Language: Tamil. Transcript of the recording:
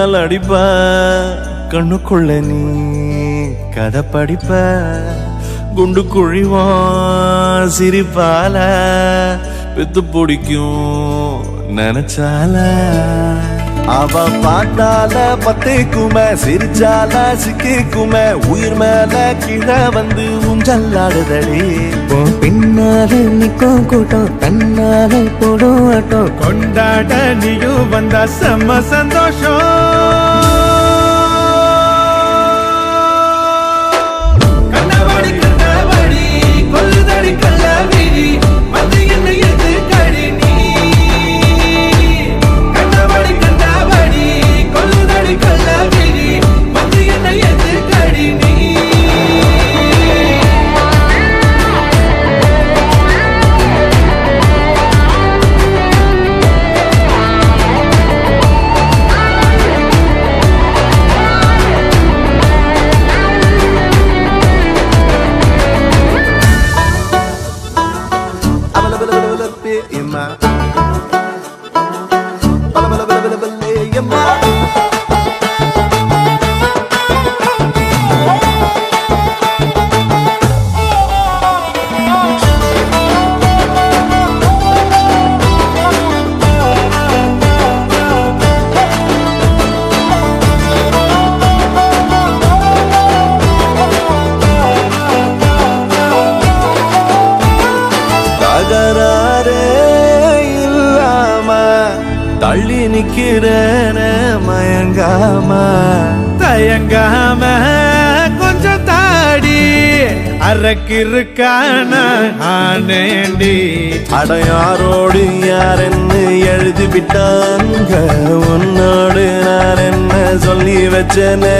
கண்ணால் அடிப்ப கண்ணுக்குள்ள நீ கதை படிப்ப குண்டு குழிவான் சிரிப்பால பெத்து பிடிக்கும் நினைச்சால அவ பாட்டால பத்தேக்குமே சிரிச்சால சிக்கிக்குமே உயிர் மேல கீழே வந்து ஊஞ்சல்லாடுதடி பின்னால நிக்கும் கூட்டம் தன்னால போடும் ஆட்டம் கொண்டாட நீயும் வந்தா செம்ம சந்தோஷம் தள்ளி நிக்கிறேன மயங்காம தயங்காம கொஞ்சம் தாடி அரக்கிருக்கான ஆனேண்டி அடையாரோடு யாரென்னு எழுதி விட்டாங்க உன்னோடு நான் என்ன சொல்லி வச்சனே